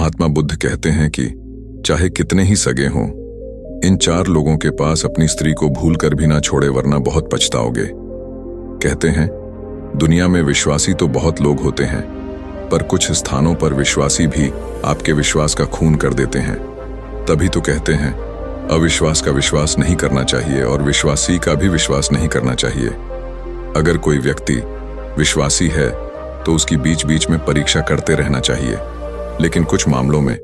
महात्मा बुद्ध कहते हैं कि चाहे कितने ही सगे हों, इन 4 लोगों के पास अपनी स्त्री को भूल कर भी ना छोड़े, वरना बहुत पछताओगे। कहते हैं दुनिया में विश्वासी तो बहुत लोग होते हैं, पर कुछ स्थानों पर विश्वासी भी आपके विश्वास का खून कर देते हैं। तभी तो कहते हैं अविश्वास का विश्वास नहीं करना चाहिए और विश्वासी का भी विश्वास नहीं करना चाहिए। अगर कोई व्यक्ति विश्वासी है तो उसकी बीच बीच में परीक्षा करते रहना चाहिए, लेकिन कुछ मामलों में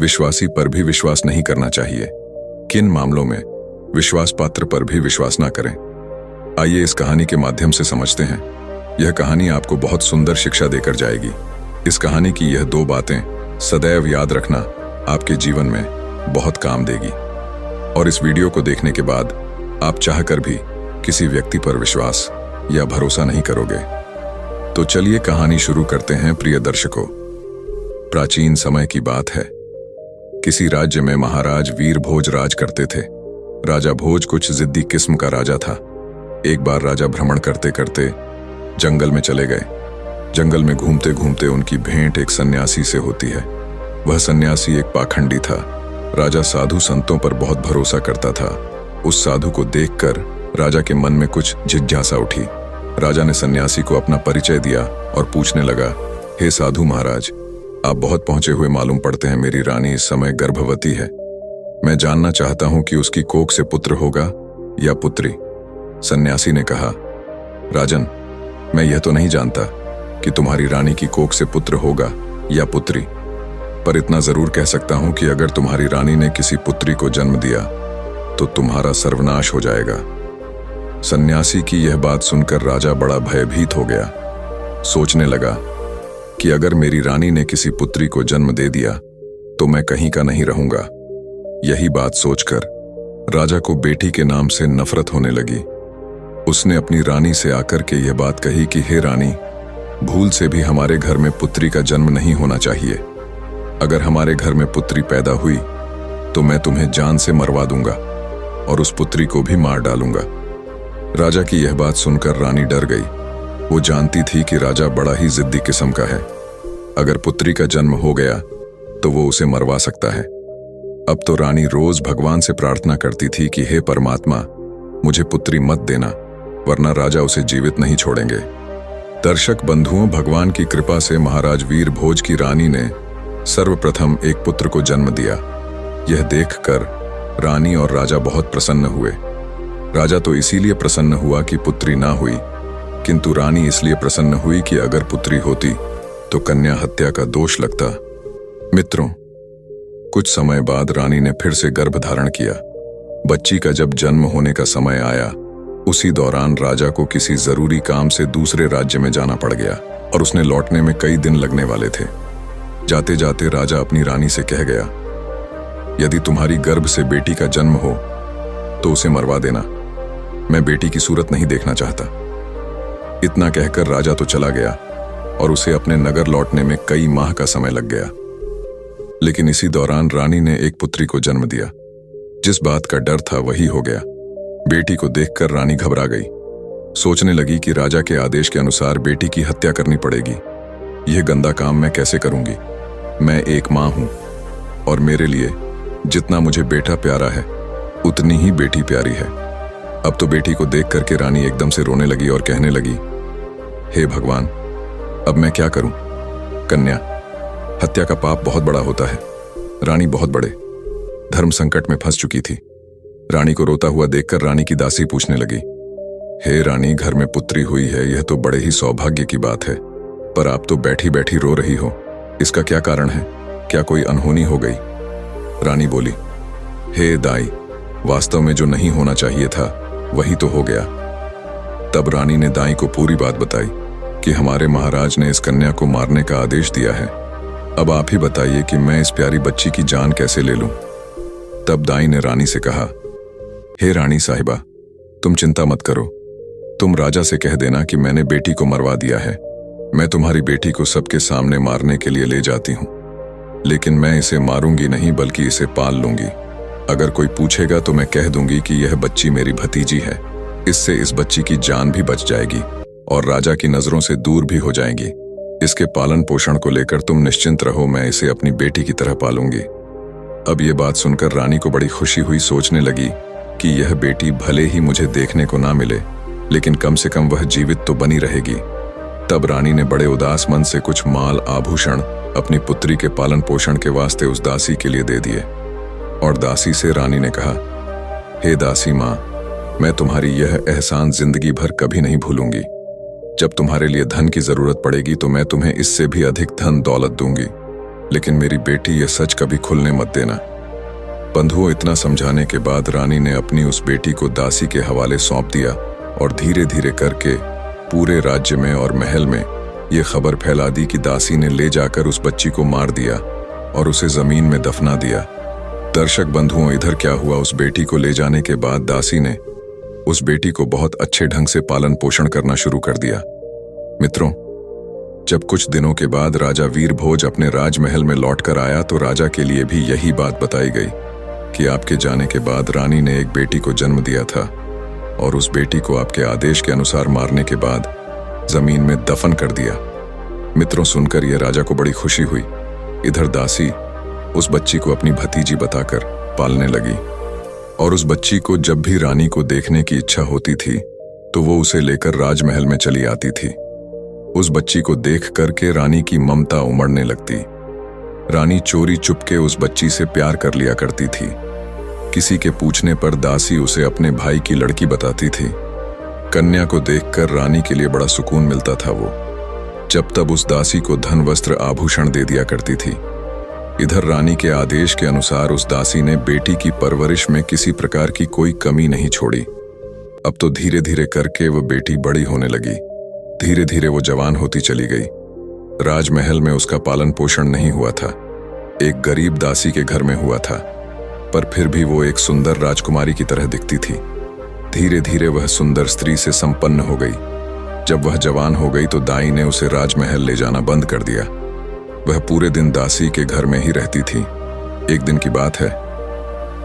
विश्वासी पर भी विश्वास नहीं करना चाहिए। किन मामलों में? विश्वास पात्र पर भी विश्वास ना करें। आइए इस कहानी के माध्यम से समझते हैं। यह कहानी आपको बहुत सुंदर शिक्षा देकर जाएगी। इस कहानी की यह 2 बातें सदैव याद रखना आपके जीवन में बहुत काम देगी। और इस वीडियो को देखने के बाद आप चाहकर भी किसी व्यक्ति पर विश्वास या भरोसा नहीं करोगे। तो चलिए कहानी शुरू करते हैं। प्रिय दर्शकों, प्राचीन समय की बात है। किसी राज्य में महाराज वीर भोज राज करते थे। राजा भोज कुछ जिद्दी किस्म का राजा था। एक बार राजा भ्रमण करते करते जंगल में चले गए। जंगल में घूमते घूमते उनकी भेंट एक सन्यासी से होती है। वह सन्यासी एक पाखंडी था। राजा साधु संतों पर बहुत भरोसा करता था। उस साधु को देखकर राजा के मन में कुछ जिज्ञासा उठी। राजा ने सन्यासी को अपना परिचय दिया और पूछने लगा, हे साधु महाराज, आप बहुत पहुंचे हुए मालूम पड़ते हैं। मेरी रानी इस समय गर्भवती है। मैं जानना चाहता हूं कि उसकी कोख से पुत्र होगा या पुत्री। सन्यासी ने कहा, राजन, मैं यह तो नहीं जानता कि तुम्हारी रानी की कोख से पुत्र होगा या पुत्री, पर इतना जरूर कह सकता हूं कि अगर तुम्हारी रानी ने किसी पुत्री को जन्म दिया तो तुम्हारा सर्वनाश हो जाएगा। सन्यासी की यह बात सुनकर राजा बड़ा भयभीत हो गया। सोचने लगा कि अगर मेरी रानी ने किसी पुत्री को जन्म दे दिया तो मैं कहीं का नहीं रहूंगा। यही बात सोचकर राजा को बेटी के नाम से नफरत होने लगी। उसने अपनी रानी से आकर के यह बात कही कि हे रानी, भूल से भी हमारे घर में पुत्री का जन्म नहीं होना चाहिए। अगर हमारे घर में पुत्री पैदा हुई तो मैं तुम्हें जान से मरवा दूंगा और उस पुत्री को भी मार डालूंगा। राजा की यह बात सुनकर रानी डर गई। वो जानती थी कि राजा बड़ा ही जिद्दी किस्म का है। अगर पुत्री का जन्म हो गया तो वो उसे मरवा सकता है। अब तो रानी रोज भगवान से प्रार्थना करती थी कि हे परमात्मा, मुझे पुत्री मत देना, वरना राजा उसे जीवित नहीं छोड़ेंगे। दर्शक बंधुओं, भगवान की कृपा से महाराज वीर भोज की रानी ने सर्वप्रथम एक पुत्र को जन्म दिया। यह देखकर रानी और राजा बहुत प्रसन्न हुए। राजा तो इसीलिए प्रसन्न हुआ कि पुत्री ना हुई, किंतु रानी इसलिए प्रसन्न हुई कि अगर पुत्री होती तो कन्या हत्या का दोष लगता। मित्रों, कुछ समय बाद रानी ने फिर से गर्भ धारण किया। बच्ची का जब जन्म होने का समय आया, उसी दौरान राजा को किसी जरूरी काम से दूसरे राज्य में जाना पड़ गया और उसने लौटने में कई दिन लगने वाले थे। जाते जाते राजा अपनी रानी से कह गया, यदि तुम्हारी गर्भ से बेटी का जन्म हो तो उसे मरवा देना। मैं बेटी की सूरत नहीं देखना चाहता। इतना कहकर राजा तो चला गया और उसे अपने नगर लौटने में कई माह का समय लग गया। लेकिन इसी दौरान रानी ने एक पुत्री को जन्म दिया। जिस बात का डर था वही हो गया। बेटी को देखकर रानी घबरा गई। सोचने लगी कि राजा के आदेश के अनुसार बेटी की हत्या करनी पड़ेगी। यह गंदा काम मैं कैसे करूंगी? मैं एक मां हूं और मेरे लिए जितना मुझे बेटा प्यारा है उतनी ही बेटी प्यारी है। अब तो बेटी को देख करके रानी एकदम से रोने लगी और कहने लगी, हे भगवान, अब मैं क्या करूं? कन्या हत्या का पाप बहुत बड़ा होता है। रानी बहुत बड़े धर्म संकट में फंस चुकी थी। रानी को रोता हुआ देखकर रानी की दासी पूछने लगी, हे रानी, घर में पुत्री हुई है, यह तो बड़े ही सौभाग्य की बात है, पर आप तो बैठी बैठी रो रही हो। इसका क्या कारण है? क्या कोई अनहोनी हो गई? रानी बोली, हे दाई, वास्तव में जो नहीं होना चाहिए था वही तो हो गया। तब रानी ने दाई को पूरी बात बताई कि हमारे महाराज ने इस कन्या को मारने का आदेश दिया है। अब आप ही बताइए कि मैं इस प्यारी बच्ची की जान कैसे ले लूं? तब दाई ने रानी से कहा, हे रानी साहिबा, तुम चिंता मत करो। तुम राजा से कह देना कि मैंने बेटी को मरवा दिया है। मैं तुम्हारी बेटी को सबके सामने मारने के लिए ले जाती हूं, लेकिन मैं इसे मारूंगी नहीं बल्कि इसे पाल लूंगी। अगर कोई पूछेगा तो मैं कह दूंगी कि यह बच्ची मेरी भतीजी है। इससे इस बच्ची की जान भी बच जाएगी और राजा की नजरों से दूर भी हो जाएगी। इसके पालन पोषण को लेकर तुम निश्चिंत रहो, मैं इसे अपनी बेटी की तरह पालूंगी। अब ये बात सुनकर रानी को बड़ी खुशी हुई। सोचने लगी कि यह बेटी भले ही मुझे देखने को ना मिले, लेकिन कम से कम वह जीवित तो बनी रहेगी। तब रानी ने बड़े उदास मन से कुछ माल आभूषण अपनी पुत्री के पालन पोषण के वास्ते उस दासी के लिए दे दिए। और दासी से रानी ने कहा, हे दासी माँ, मैं तुम्हारी यह एहसान जिंदगी भर कभी नहीं भूलूंगी। जब तुम्हारे लिए धन की जरूरत पड़ेगी तो मैं तुम्हें इससे भी अधिक धन दौलत दूंगी, लेकिन मेरी बेटी यह सच कभी खुलने मत देना। बंधुओं, इतना समझाने के बाद रानी ने अपनी उस बेटी को दासी के हवाले सौंप दिया और धीरे धीरे करके पूरे राज्य में और महल में ये खबर फैला दी कि दासी ने ले जाकर उस बच्ची को मार दिया और उसे जमीन में दफना दिया। दर्शक बंधुओं, इधर क्या हुआ, उस बेटी को ले जाने के बाद दासी ने उस बेटी को बहुत अच्छे ढंग से पालन पोषण करना शुरू कर दिया। मित्रों, जब कुछ दिनों के बाद राजा वीरभोज अपने राजमहल में लौटकर आया तो राजा के लिए भी यही बात बताई गई कि आपके जाने के बाद रानी ने एक बेटी को जन्म दिया था और उस बेटी को आपके आदेश के अनुसार मारने के बाद जमीन में दफन कर दिया। मित्रों, सुनकर यह राजा को बड़ी खुशी हुई। इधर दासी उस बच्ची को अपनी भतीजी बताकर पालने लगी और उस बच्ची को जब भी रानी को देखने की इच्छा होती थी तो वो उसे लेकर राजमहल में चली आती थी। उस बच्ची को देख करके रानी की ममता उमड़ने लगती। रानी चोरी चुपके उस बच्ची से प्यार कर लिया करती थी। किसी के पूछने पर दासी उसे अपने भाई की लड़की बताती थी। कन्या को देखकर रानी के लिए बड़ा सुकून मिलता था। वो जब तब उस दासी को धन वस्त्र आभूषण दे दिया करती थी। इधर रानी के आदेश के अनुसार उस दासी ने बेटी की परवरिश में किसी प्रकार की कोई कमी नहीं छोड़ी। अब तो धीरे धीरे करके वो बेटी बड़ी होने लगी। धीरे धीरे वो जवान होती चली गई। राजमहल में उसका पालन पोषण नहीं हुआ था, एक गरीब दासी के घर में हुआ था, पर फिर भी वो एक सुंदर राजकुमारी की तरह दिखती थी। धीरे धीरे वह सुंदर स्त्री से संपन्न हो गई। जब वह जवान हो गई तो दाई ने उसे राजमहल ले जाना बंद कर दिया। वह पूरे दिन दासी के घर में ही रहती थी। एक दिन की बात है,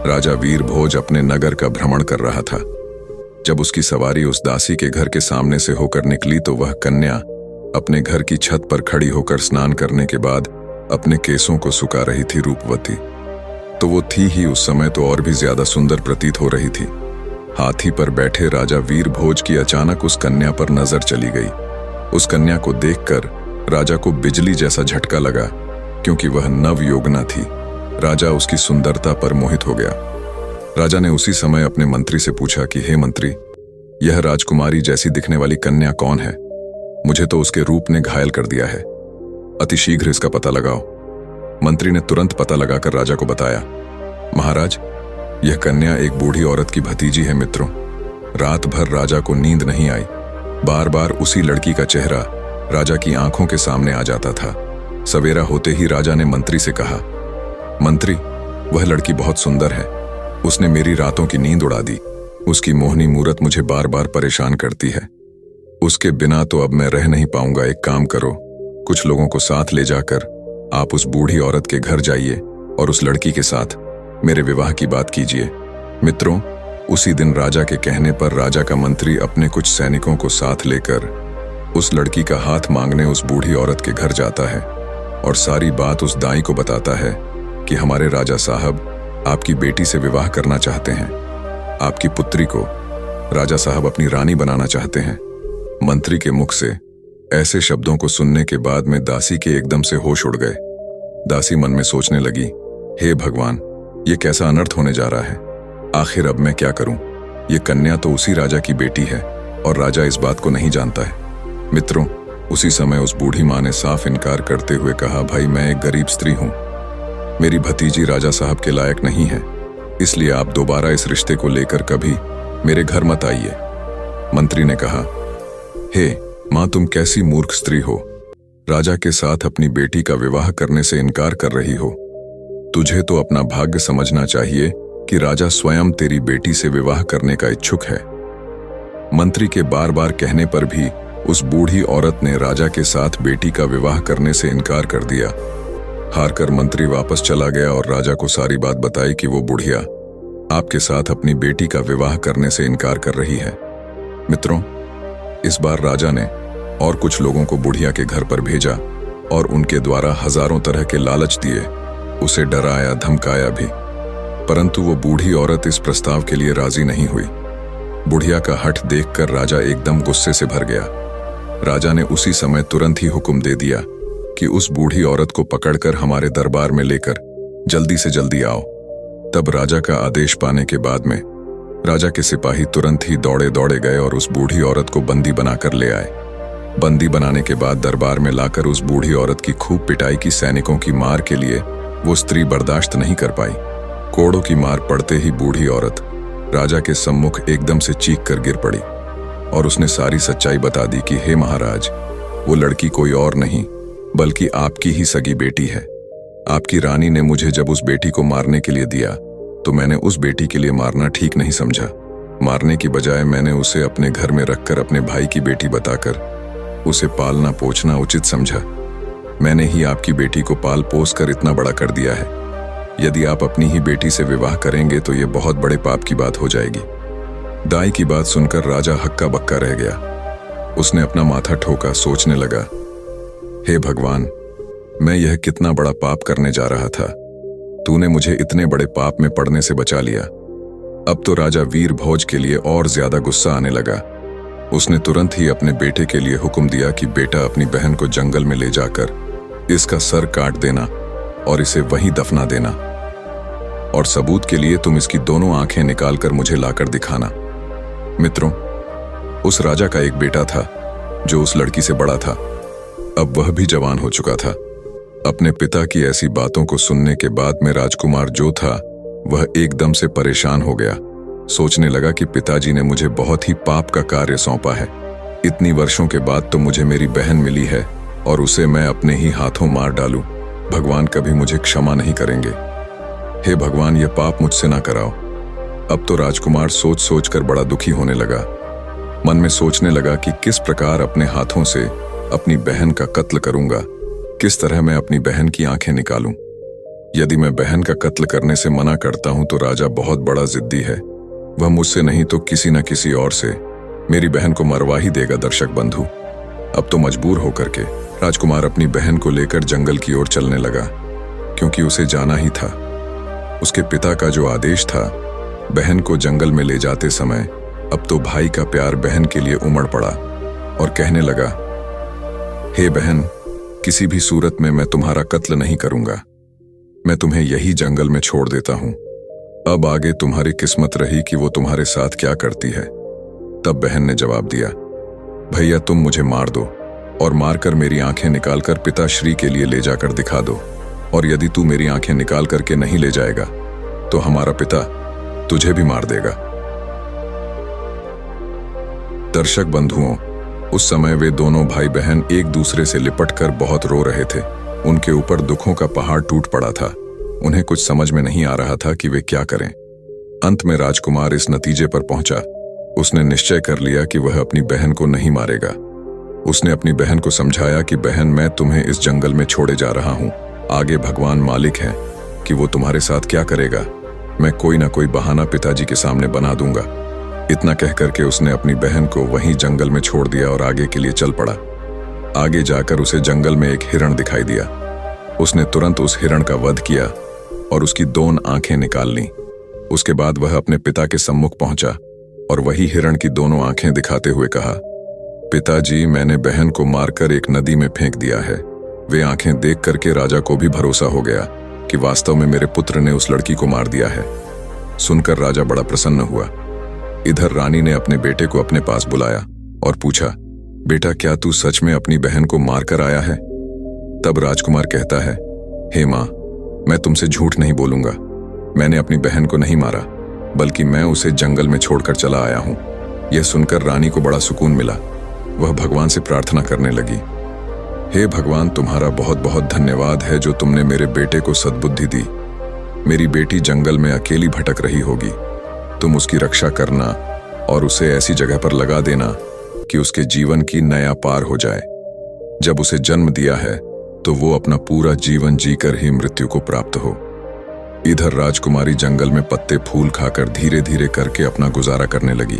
राजा वीरभोज अपने नगर का भ्रमण कर रहा था। जब उसकी सवारी उस दासी के घर के सामने से होकर निकली तो वह कन्या अपने घर की छत पर खड़ी होकर स्नान करने के बाद अपने केसों को सुखा रही थी। रूपवती तो वो थी ही, उस समय तो और भी ज्यादा सुंदर प्रतीत हो रही थी। हाथी पर बैठे राजा वीरभोज की अचानक उस कन्या पर नजर चली गई। उस कन्या को देखकर राजा को बिजली जैसा झटका लगा, क्योंकि वह नवयोगना थी। राजा उसकी सुंदरता पर मोहित हो गया। राजा ने उसी समय अपने मंत्री से पूछा कि हे मंत्री, यह राजकुमारी जैसी दिखने वाली कन्या कौन है? मुझे तो उसके रूप ने घायल कर दिया है। अतिशीघ्र इसका पता लगाओ। मंत्री ने तुरंत पता लगाकर राजा को बताया, महाराज, यह कन्या एक बूढ़ी औरत की भतीजी है। मित्रों, रात भर राजा को नींद नहीं आई। बार बार उसी लड़की का चेहरा राजा की आंखों के सामने आ जाता था। सवेरा होते ही राजा ने मंत्री से कहा, मंत्री, वह लड़की बहुत सुंदर है। उसने मेरी रातों की नींद उड़ा दी। उसकी मोहनी मूरत मुझे बार बार परेशान करती है। उसके बिना तो अब मैं रह नहीं पाऊंगा। एक काम करो, कुछ लोगों को साथ ले जाकर आप उस बूढ़ी औरत के घर जाइए और उस लड़की के साथ मेरे विवाह की बात कीजिए। मित्रों, उसी दिन राजा के कहने पर राजा का मंत्री अपने कुछ सैनिकों को साथ लेकर उस लड़की का हाथ मांगने उस बूढ़ी औरत के घर जाता है और सारी बात उस दाई को बताता है कि हमारे राजा साहब आपकी बेटी से विवाह करना चाहते हैं। आपकी पुत्री को राजा साहब अपनी रानी बनाना चाहते हैं। मंत्री के मुख से ऐसे शब्दों को सुनने के बाद में दासी के एकदम से होश उड़ गए। दासी मन में सोचने लगी, हे भगवान, ये कैसा अनर्थ होने जा रहा है। आखिर अब मैं क्या करूं? ये कन्या तो उसी राजा की बेटी है और राजा इस बात को नहीं जानता है। मित्रों, उसी समय उस बूढ़ी माँ ने साफ इनकार करते हुए कहा, भाई, मैं एक गरीब स्त्री हूं। मेरी भतीजी राजा साहब के लायक नहीं है, इसलिए आप दोबारा इस रिश्ते को लेकर कभी मेरे घर मत आइए। मंत्री ने कहा, हे माँ, तुम कैसी मूर्ख स्त्री हो। राजा के साथ अपनी बेटी का विवाह करने से इनकार कर रही हो। तुझे तो अपना भाग्य समझना चाहिए कि राजा स्वयं तेरी बेटी से विवाह करने का इच्छुक है। मंत्री के बार बार कहने पर भी उस बूढ़ी औरत ने राजा के साथ बेटी का विवाह करने से इनकार कर दिया। हारकर मंत्री वापस चला गया और राजा को सारी बात बताई कि वो बुढ़िया आपके साथ अपनी बेटी का विवाह करने से इनकार कर रही है। मित्रों, इस बार राजा ने और कुछ लोगों को बुढ़िया के घर पर भेजा और उनके द्वारा हजारों तरह के लालच दिए, उसे डराया धमकाया भी। परंतु वो बूढ़ी औरत इस प्रस्ताव के लिए राजी नहीं हुई। बुढ़िया का हठ देखकर राजा एकदम गुस्से से भर गया। राजा ने उसी समय तुरंत ही हुक्म दे दिया कि उस बूढ़ी औरत को पकड़कर हमारे दरबार में लेकर जल्दी से जल्दी आओ। तब राजा का आदेश पाने के बाद में राजा के सिपाही तुरंत ही दौड़े दौड़े गए और उस बूढ़ी औरत को बंदी बनाकर ले आए। बंदी बनाने के बाद दरबार में लाकर उस बूढ़ी औरत की खूब पिटाई की। सैनिकों की मार के लिए वो स्त्री बर्दाश्त नहीं कर पाई। कोड़ों की मार पड़ते ही बूढ़ी औरत राजा के सम्मुख एकदम से चीख कर गिर पड़ी और उसने सारी सच्चाई बता दी कि हे महाराज, वो लड़की कोई और नहीं बल्कि आपकी ही सगी बेटी है। आपकी रानी ने मुझे जब उस बेटी को मारने के लिए दिया तो मैंने उस बेटी के लिए मारना ठीक नहीं समझा। मारने की बजाय मैंने उसे अपने घर में रखकर अपने भाई की बेटी बताकर उसे पालना पोछना उचित समझा। मैंने ही आपकी बेटी को पाल पोस कर इतना बड़ा कर दिया है। यदि आप अपनी ही बेटी से विवाह करेंगे तो ये बहुत बड़े पाप की बात हो जाएगी। दाई की बात सुनकर राजा हक्का बक्का रह गया। उसने अपना माथा ठोका, सोचने लगा, हे भगवान, मैं यह कितना बड़ा पाप करने जा रहा था। तूने मुझे इतने बड़े पाप में पड़ने से बचा लिया। अब तो राजा वीर भोज के लिए और ज्यादा गुस्सा आने लगा। उसने तुरंत ही अपने बेटे के लिए हुक्म दिया कि बेटा, अपनी बहन को जंगल में ले जाकर इसका सर काट देना और इसे वहीं दफना देना, और सबूत के लिए तुम इसकी दोनों आंखें निकालकर मुझे लाकर दिखाना। मित्रों, उस राजा का एक बेटा था जो उस लड़की से बड़ा था। अब वह भी जवान हो चुका था। अपने पिता की ऐसी बातों को सुनने के बाद में राजकुमार जो था वह एकदम से परेशान हो गया। सोचने लगा कि पिताजी ने मुझे बहुत ही पाप का कार्य सौंपा है। इतनी वर्षों के बाद तो मुझे मेरी बहन मिली है और उसे मैं अपने ही हाथों मार डालूं। भगवान कभी मुझे क्षमा नहीं करेंगे। हे भगवान, ये पाप मुझसे ना कराओ। अब तो राजकुमार सोच सोच कर बड़ा दुखी होने लगा। मन में सोचने लगा कि किस प्रकार अपने हाथों से अपनी बहन का कत्ल करूंगा, किस तरह मैं अपनी बहन की आंखें निकालूं। यदि मैं बहन का कत्ल करने से मना करता हूं तो राजा बहुत बड़ा जिद्दी है। वह मुझसे नहीं तो किसी न किसी और से मेरी बहन को मरवा ही देगा। दर्शक बंधु, अब तो मजबूर होकर के राजकुमार अपनी बहन को लेकर जंगल की ओर चलने लगा, क्योंकि उसे जाना ही था। उसके पिता का जो आदेश था, बहन को जंगल में ले जाते समय अब तो भाई का प्यार बहन के लिए उमड़ पड़ा और कहने लगा, हे बहन, किसी भी सूरत में मैं तुम्हारा कत्ल नहीं करूंगा। मैं तुम्हें यही जंगल में छोड़ देता हूं। अब आगे तुम्हारी किस्मत रही कि वो तुम्हारे साथ क्या करती है। तब बहन ने जवाब दिया, भैया, तुम मुझे मार दो और मारकर मेरी आंखें निकालकर पिताश्री के लिए ले जाकर दिखा दो, और यदि तू मेरी आंखें निकाल करके नहीं ले जाएगा तो हमारा पिता तुझे भी मार देगा। दर्शक बंधुओं, उस समय वे दोनों भाई बहन एक दूसरे से लिपटकर बहुत रो रहे थे। उनके ऊपर दुखों का पहाड़ टूट पड़ा था। उन्हें कुछ समझ में नहीं आ रहा था कि वे क्या करें। अंत में राजकुमार इस नतीजे पर पहुंचा। उसने निश्चय कर लिया कि वह अपनी बहन को नहीं मारेगा। उसने अपनी बहन को समझाया कि बहन, मैं तुम्हें इस जंगल में छोड़े जा रहा हूं। आगे भगवान मालिक है कि वो तुम्हारे साथ क्या करेगा। मैं कोई ना कोई बहाना पिताजी के सामने बना दूंगा। इतना कह करके उसने अपनी बहन को वहीं जंगल में छोड़ दिया और आगे के लिए चल पड़ा। आगे जाकर उसे जंगल में एक हिरण दिखाई दिया। उसने तुरंत उस हिरण का वध किया और उसकी दोनों आंखें निकाल लीं। उसके बाद वह अपने पिता के सम्मुख पहुंचा और वही हिरण की दोनों आंखें दिखाते हुए कहा, पिताजी, मैंने बहन को मारकर एक नदी में फेंक दिया है। वे आंखें देख करके राजा को भी भरोसा हो गया कि वास्तव में मेरे पुत्र ने उस लड़की को मार दिया है। सुनकर राजा बड़ा प्रसन्न हुआ। इधर रानी ने अपने बेटे को अपने पास बुलाया और पूछा, बेटा, क्या तू सच में अपनी बहन को मार कर आया है? तब राजकुमार कहता है, हे माँ, मैं तुमसे झूठ नहीं बोलूंगा। मैंने अपनी बहन को नहीं मारा, बल्कि मैं उसे जंगल में छोड़कर चला आया हूं। यह सुनकर रानी को बड़ा सुकून मिला। वह भगवान से प्रार्थना करने लगी, हे भगवान, तुम्हारा बहुत बहुत धन्यवाद है जो तुमने मेरे बेटे को सद्बुद्धि दी। मेरी बेटी जंगल में अकेली भटक रही होगी। तुम उसकी रक्षा करना और उसे ऐसी जगह पर लगा देना कि उसके जीवन की नया पार हो जाए। जब उसे जन्म दिया है तो वो अपना पूरा जीवन जीकर ही मृत्यु को प्राप्त हो। इधर राजकुमारी जंगल में पत्ते फूल खाकर धीरे धीरे करके अपना गुजारा करने लगी।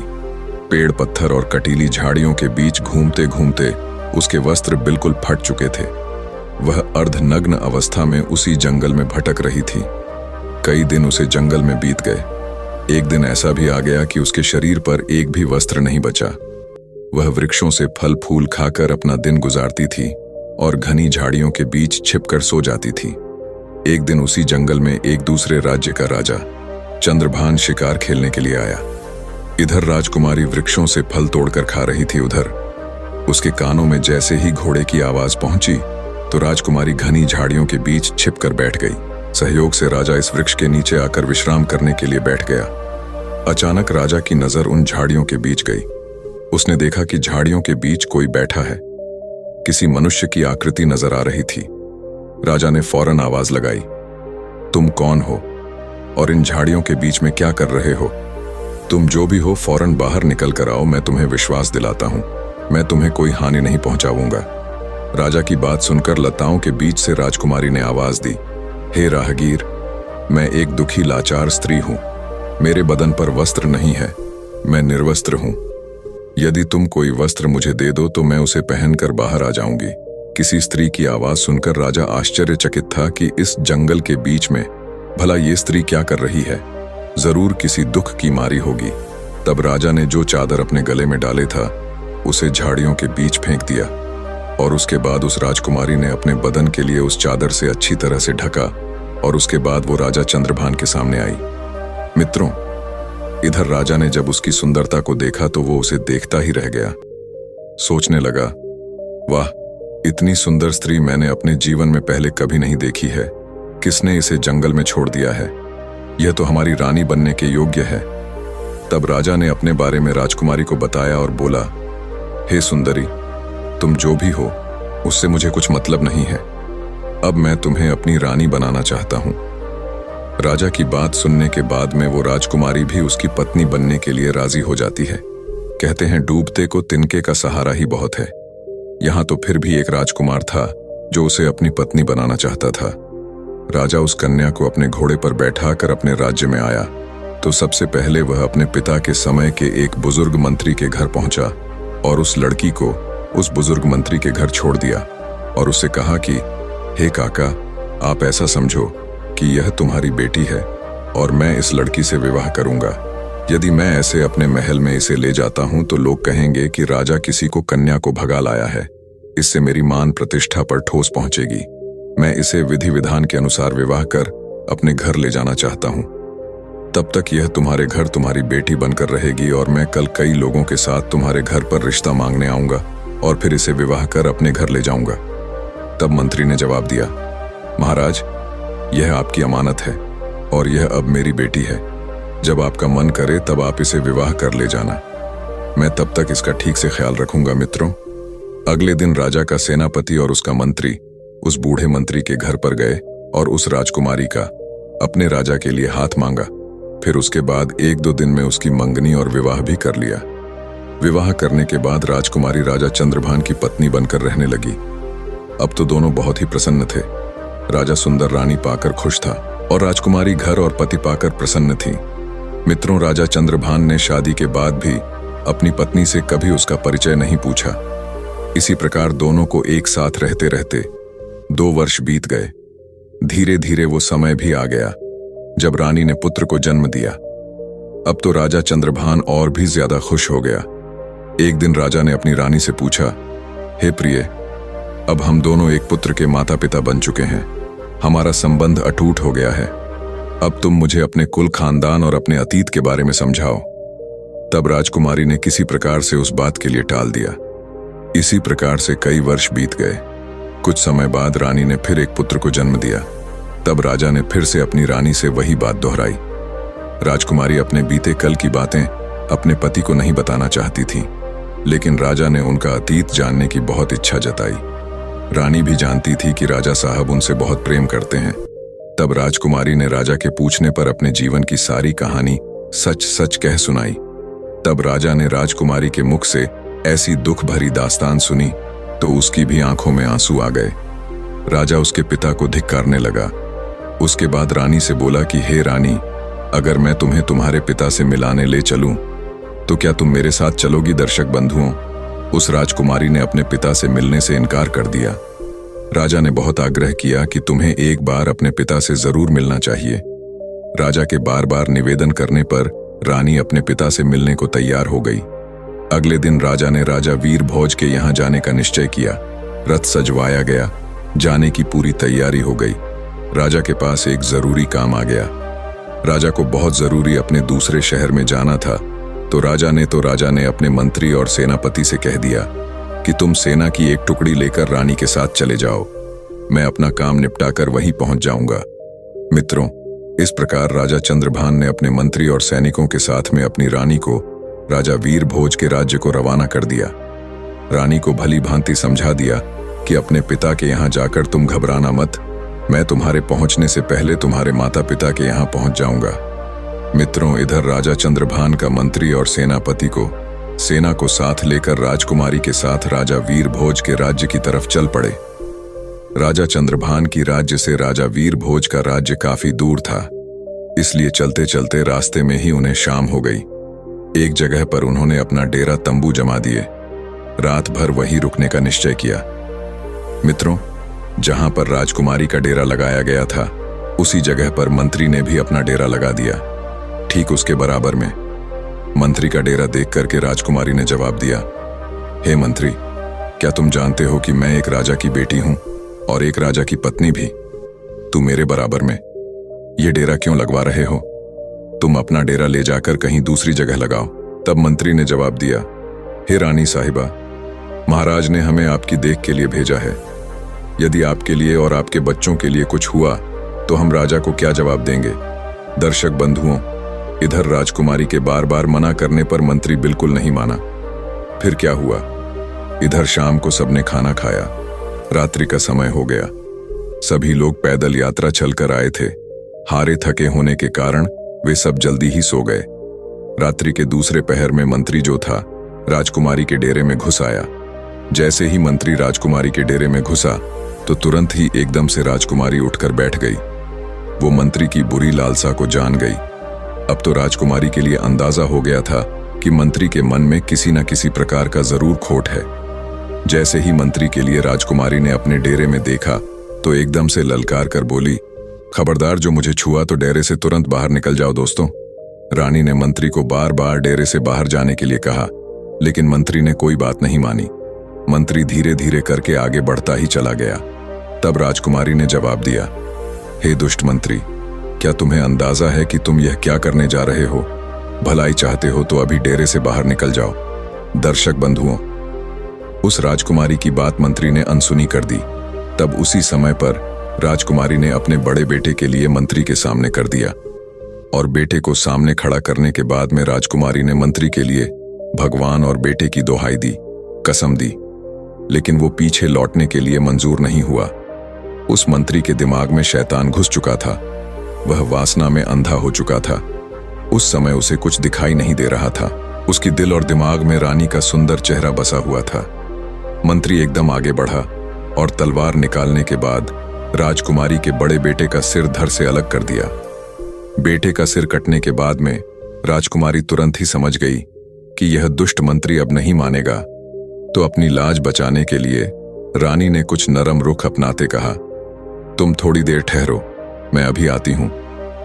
पेड़ पत्थर और कटीली झाड़ियों के बीच घूमते घूमते उसके वस्त्र बिल्कुल फट चुके थे। वह अर्धनग्न अवस्था में उसी जंगल में भटक रही थी। कई दिन उसे जंगल में बीत गए। एक दिन ऐसा भी आ गया कि उसके शरीर पर एक भी वस्त्र नहीं बचा। वह वृक्षों से फल फूल खाकर अपना दिन गुजारती थी और घनी झाड़ियों के बीच छिपकर सो जाती थी। एक दिन उसी जंगल में एक दूसरे राज्य का राजा चंद्रभान शिकार खेलने के लिए आया। इधर राजकुमारी वृक्षों से फल तोड़कर खा रही थी। उधर उसके कानों में जैसे ही घोड़े की आवाज पहुंची तो राजकुमारी घनी झाड़ियों के बीच छिपकर बैठ गई। सहयोग से राजा इस वृक्ष के नीचे आकर विश्राम करने के लिए बैठ गया। अचानक राजा की नजर उन झाड़ियों के बीच गई। उसने देखा कि झाड़ियों के बीच कोई बैठा है। किसी मनुष्य की आकृति नजर आ रही थी। राजा ने फौरन आवाज लगाई, तुम कौन हो और इन झाड़ियों के बीच में क्या कर रहे हो? तुम जो भी हो फौरन बाहर निकल कर आओ, मैं तुम्हें विश्वास दिलाता हूं, मैं तुम्हें कोई हानि नहीं पहुंचाऊंगा। राजा की बात सुनकर लताओं के बीच से राजकुमारी ने आवाज दी, हे राहगीर, मैं एक दुखी लाचार स्त्री हूं। मेरे बदन पर वस्त्र नहीं है, मैं निर्वस्त्र हूं। यदि तुम कोई वस्त्र मुझे दे दो तो मैं उसे पहनकर बाहर आ जाऊंगी। किसी स्त्री की आवाज सुनकर राजा आश्चर्यचकित था कि इस जंगल के बीच में भला ये स्त्री क्या कर रही है। जरूर किसी दुख की मारी होगी। तब राजा ने जो चादर अपने गले में डाले था उसे झाड़ियों के बीच फेंक दिया और उसके बाद उस राजकुमारी ने अपने बदन के लिए उस चादर से अच्छी तरह से ढका और उसके बाद वो राजा चंद्रभान के सामने आई। मित्रों, इधर राजा ने जब उसकी सुंदरता को देखा तो वो उसे देखता ही रह गया। सोचने लगा, वाह, इतनी सुंदर स्त्री मैंने अपने जीवन में पहले कभी नहीं देखी है। किसने इसे जंगल में छोड़ दिया है? यह तो हमारी रानी बनने के योग्य है। तब राजा ने अपने बारे में राजकुमारी को बताया और बोला, हे सुंदरी, तुम जो भी हो उससे मुझे कुछ मतलब नहीं है। अब मैं तुम्हें अपनी रानी बनाना चाहता हूं। राजा की बात सुनने के बाद में वो राजकुमारी भी उसकी पत्नी बनने के लिए राजी हो जाती है। कहते हैं डूबते को तिनके का सहारा ही बहुत है। यहां तो फिर भी एक राजकुमार था जो उसे अपनी पत्नी बनाना चाहता था। राजा उस कन्या को अपने घोड़े पर बैठा कर अपने राज्य में आया तो सबसे पहले वह अपने पिता के समय के एक बुजुर्ग मंत्री के घर पहुंचा और उस लड़की को उस बुजुर्ग मंत्री के घर छोड़ दिया और उससे कहा कि हे काका, आप ऐसा समझो कि यह तुम्हारी बेटी है और मैं इस लड़की से विवाह करूंगा। यदि मैं ऐसे अपने महल में इसे ले जाता हूं तो लोग कहेंगे कि राजा किसी को कन्या को भगा लाया है। इससे मेरी मान प्रतिष्ठा पर ठोस पहुंचेगी। मैं इसे विधि विधान के अनुसार विवाह कर अपने घर ले जाना चाहता हूं। तब तक यह तुम्हारे घर तुम्हारी बेटी बनकर रहेगी और मैं कल कई लोगों के साथ तुम्हारे घर पर रिश्ता मांगने आऊंगा और फिर इसे विवाह कर अपने घर ले जाऊंगा। तब मंत्री ने जवाब दिया, महाराज, यह आपकी अमानत है और यह अब मेरी बेटी है। जब आपका मन करे तब आप इसे विवाह कर ले जाना। मैं तब तक इसका ठीक से ख्याल रखूंगा। मित्रों, अगले दिन राजा का सेनापति और उसका मंत्री उस बूढ़े मंत्री के घर पर गए और उस राजकुमारी का अपने राजा के लिए हाथ मांगा। फिर उसके बाद 1-2 दिन में उसकी मंगनी और विवाह भी कर लिया। विवाह करने के बाद राजकुमारी राजा चंद्रभान की पत्नी बनकर रहने लगी। अब तो दोनों बहुत ही प्रसन्न थे। राजा सुंदर रानी पाकर खुश था और राजकुमारी घर और पति पाकर प्रसन्न थी। मित्रों, राजा चंद्रभान ने शादी के बाद भी अपनी पत्नी से कभी उसका परिचय नहीं पूछा। इसी प्रकार दोनों को एक साथ रहते रहते 2 वर्ष बीत गए। धीरे धीरे वो समय भी आ गया जब रानी ने पुत्र को जन्म दिया। अब तो राजा चंद्रभान और भी ज्यादा खुश हो गया। एक दिन राजा ने अपनी रानी से पूछा, हे प्रिय, अब हम दोनों एक पुत्र के माता पिता बन चुके हैं। हमारा संबंध अटूट हो गया है। अब तुम मुझे अपने कुल खानदान और अपने अतीत के बारे में समझाओ। तब राजकुमारी ने किसी प्रकार से उस बात के लिए टाल दिया। इसी प्रकार से कई वर्ष बीत गए। कुछ समय बाद रानी ने फिर एक पुत्र को जन्म दिया। तब राजा ने फिर से अपनी रानी से वही बात दोहराई। राजकुमारी अपने बीते कल की बातें अपने पति को नहीं बताना चाहती थी, लेकिन राजा ने उनका अतीत जानने की बहुत इच्छा जताई। रानी भी जानती थी कि राजा साहब उनसे बहुत प्रेम करते हैं। तब राजकुमारी ने राजा के पूछने पर अपने जीवन की सारी कहानी सच सच कह सुनाई। तब राजा ने राजकुमारी के मुख से ऐसी दुख भरी दास्तान सुनी तो उसकी भी आंखों में आंसू आ गए। राजा उसके पिता को धिक्कारने लगा। उसके बाद रानी से बोला कि हे रानी, अगर मैं तुम्हें तुम्हारे पिता से मिलाने ले चलूं तो क्या तुम मेरे साथ चलोगी? दर्शक बंधुओं, उस राजकुमारी ने अपने पिता से मिलने से इनकार कर दिया। राजा ने बहुत आग्रह किया कि तुम्हें एक बार अपने पिता से जरूर मिलना चाहिए। राजा के बार बार निवेदन करने पर रानी अपने पिता से मिलने को तैयार हो गई। अगले दिन राजा ने राजा वीर भोज के यहाँ जाने का निश्चय किया। रथ सजवाया गया, जाने की पूरी तैयारी हो गई। राजा के पास एक जरूरी काम आ गया। राजा को बहुत जरूरी अपने दूसरे शहर में जाना था, तो राजा ने अपने मंत्री और सेनापति से कह दिया कि तुम सेना की एक टुकड़ी लेकर रानी के साथ चले जाओ, मैं अपना काम निपटाकर वहीं पहुंच जाऊंगा। मित्रों, इस प्रकार राजा चंद्रभान ने अपने मंत्री और सैनिकों के साथ में अपनी रानी को राजा वीर भोज के राज्य को रवाना कर दिया। रानी को भली भांति समझा दिया कि अपने पिता के यहाँ जाकर तुम घबराना मत, मैं तुम्हारे पहुंचने से पहले तुम्हारे माता पिता के यहाँ पहुंच जाऊंगा। मित्रों, इधर राजा चंद्रभान का मंत्री और सेनापति को सेना को साथ लेकर राजकुमारी के साथ राजा वीर भोज के राज्य की तरफ चल पड़े। राजा चंद्रभान की राज्य से राजा वीर भोज का राज्य काफी दूर था, इसलिए चलते चलते रास्ते में ही उन्हें शाम हो गई। एक जगह पर उन्होंने अपना डेरा तंबू जमा दिए। रात भर वहीं रुकने का निश्चय किया। मित्रों, जहां पर राजकुमारी का डेरा लगाया गया था, उसी जगह पर मंत्री ने भी अपना डेरा लगा दिया। ठीक उसके बराबर में मंत्री का डेरा देख करके राजकुमारी ने जवाब दिया, हे मंत्री, क्या तुम जानते हो कि मैं एक राजा की बेटी हूं और एक राजा की पत्नी भी? तुम मेरे बराबर में ये डेरा क्यों लगवा रहे हो? तुम अपना डेरा ले जाकर कहीं दूसरी जगह लगाओ। तब मंत्री ने जवाब दिया, हे रानी साहिबा, महाराज ने हमें आपकी देख के लिए भेजा है। यदि आपके लिए और आपके बच्चों के लिए कुछ हुआ तो हम राजा को क्या जवाब देंगे? दर्शक बंधुओं, इधर राजकुमारी के बार बार मना करने पर मंत्री बिल्कुल नहीं माना। फिर क्या हुआ? इधर शाम को सबने खाना खाया, रात्रि का समय हो गया। सभी लोग पैदल यात्रा चलकर आए थे। हारे थके होने के कारण वे सब जल्दी ही सो गए। रात्रि के दूसरे पहर में मंत्री जो था राजकुमारी के डेरे में घुस आया। जैसे ही मंत्री राजकुमारी के डेरे में घुसा तो तुरंत ही एकदम से राजकुमारी उठकर बैठ गई। वो मंत्री की बुरी लालसा को जान गई। अब तो राजकुमारी के लिए अंदाजा हो गया था कि मंत्री के मन में किसी न किसी प्रकार का जरूर खोट है। जैसे ही मंत्री के लिए राजकुमारी ने अपने डेरे में देखा तो एकदम से ललकार कर बोली, खबरदार, जो मुझे छुआ तो डेरे से तुरंत बाहर निकल जाओ। दोस्तों, रानी ने मंत्री को बार बार डेरे से बाहर जाने के लिए कहा, लेकिन मंत्री ने कोई बात नहीं मानी। मंत्री धीरे धीरे करके आगे बढ़ता ही चला गया। तब राजकुमारी ने जवाब दिया, हे दुष्ट मंत्री, क्या तुम्हें अंदाजा है कि तुम यह क्या करने जा रहे हो? भलाई चाहते हो तो अभी डेरे से बाहर निकल जाओ। दर्शक बंधुओं, उस राजकुमारी की बात मंत्री ने अनसुनी कर दी। तब उसी समय पर राजकुमारी ने अपने बड़े बेटे के लिए मंत्री के सामने कर दिया और बेटे को सामने खड़ा करने के बाद में राजकुमारी ने मंत्री के लिए भगवान और बेटे की दोहाई दी, कसम दी, लेकिन वो पीछे लौटने के लिए मंजूर नहीं हुआ। उस मंत्री के दिमाग में शैतान घुस चुका था। वह वासना में अंधा हो चुका था। उस समय उसे कुछ दिखाई नहीं दे रहा था। उसकी दिल और दिमाग में रानी का सुंदर चेहरा बसा हुआ था। मंत्री एकदम आगे बढ़ा और तलवार निकालने के बाद राजकुमारी के बड़े बेटे का सिर धड़ से अलग कर दिया। बेटे का सिर कटने के बाद में राजकुमारी तुरंत ही समझ गई कि यह दुष्ट मंत्री अब नहीं मानेगा, तो अपनी लाज बचाने के लिए रानी ने कुछ नरम रुख अपनाते कहा, तुम थोड़ी देर ठहरो, मैं अभी आती हूं।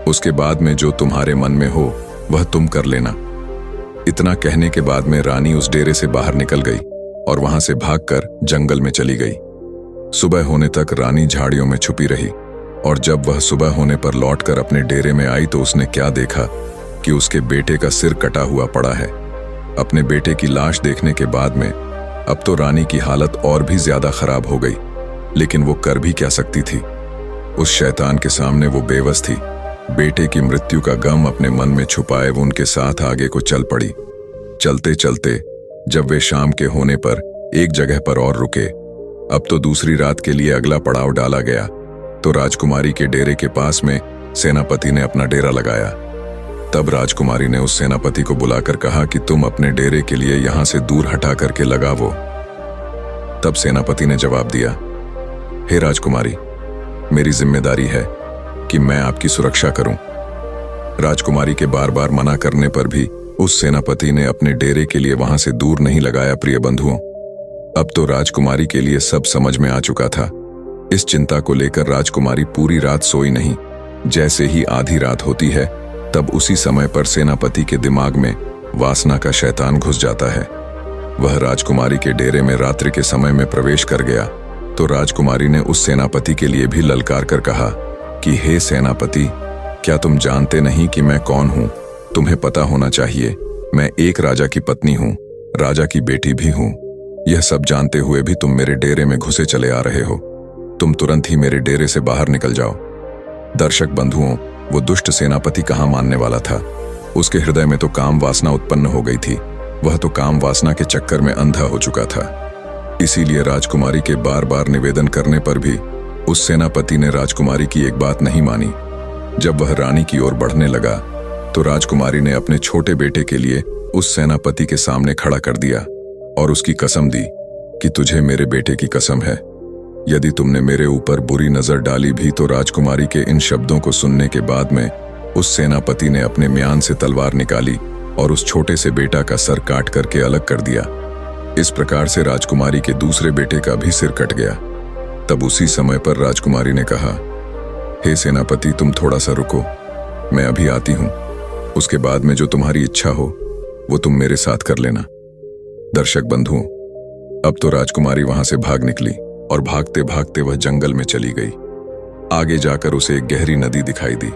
उसके बाद में जो तुम्हारे मन में हो वह तुम कर लेना। इतना कहने के बाद में रानी उस डेरे से बाहर निकल गई और वहां से भागकर जंगल में चली गई। सुबह होने तक रानी झाड़ियों में छुपी रही और जब वह सुबह होने पर लौटकर अपने डेरे में आई तो उसने क्या देखा कि उसके बेटे का सिर कटा हुआ पड़ा है। अपने बेटे की लाश देखने के बाद में अब तो रानी की हालत और भी ज्यादा खराब हो गई, लेकिन वो कर भी क्या सकती थी। उस शैतान के सामने वो बेबस थी। बेटे की मृत्यु का गम अपने मन में छुपाए वो उनके साथ आगे को चल पड़ी। चलते चलते जब वे शाम के होने पर एक जगह पर और रुके, अब तो दूसरी रात के लिए अगला पड़ाव डाला गया, तो राजकुमारी के डेरे के पास में सेनापति ने अपना डेरा लगाया। तब राजकुमारी ने उस सेनापति को बुलाकर कहा कि तुम अपने डेरे के लिए यहां से दूर हटा करके लगावो। तब सेनापति ने जवाब दिया, हे राजकुमारी, मेरी जिम्मेदारी है कि मैं आपकी सुरक्षा करूं। राजकुमारी के बार बार मना करने पर भी उस सेनापति ने अपने डेरे के लिए वहां से दूर नहीं लगाया। प्रिय बंधुओं, अब तो राजकुमारी के लिए सब समझ में आ चुका था। इस चिंता को लेकर राजकुमारी पूरी रात सोई नहीं। जैसे ही आधी रात होती है तब उसी समय पर सेनापति के दिमाग में वासना का शैतान घुस जाता है। वह राजकुमारी के डेरे में रात्रि के समय में प्रवेश कर गया तो राजकुमारी ने उस सेनापति के लिए भी ललकार कर कहा कि हे सेनापति, क्या तुम जानते नहीं कि मैं कौन हूं? तुम्हें पता होना चाहिए, मैं एक राजा की पत्नी हूं, राजा की बेटी भी हूं। यह सब जानते हुए भी तुम मेरे डेरे में घुसे चले आ रहे हो। तुम तुरंत ही मेरे डेरे से बाहर निकल जाओ। दर्शक बंधुओं, वो दुष्ट सेनापति कहाँ मानने वाला था। उसके हृदय में तो काम वासना उत्पन्न हो गई थी। वह तो काम वासना के चक्कर में अंधा हो चुका था। इसीलिए राजकुमारी के बार बार निवेदन करने पर भी उस सेनापति ने राजकुमारी की एक बात नहीं मानी। जब वह रानी की ओर बढ़ने लगा तो राजकुमारी ने अपने छोटे बेटे के लिए उस सेनापति के सामने खड़ा कर दिया और उसकी कसम दी कि तुझे मेरे बेटे की कसम है, यदि तुमने मेरे ऊपर बुरी नजर डाली भी तो राजकुमारी के इन शब्दों को सुनने के बाद में उस सेनापति ने अपने म्यान से तलवार निकाली और उस छोटे से बेटा का सर काट करके अलग कर दिया। इस प्रकार से राजकुमारी के दूसरे बेटे का भी सिर कट गया। तब उसी समय पर राजकुमारी ने कहा, हे सेनापति, तुम थोड़ा सा रुको, मैं अभी आती हूं। उसके बाद में जो तुम्हारी इच्छा हो वो तुम मेरे साथ कर लेना। दर्शक बंधुओं, अब तो राजकुमारी वहां से भाग निकली और भागते भागते वह जंगल में चली गई। आगे जाकर उसे एक गहरी नदी दिखाई दी।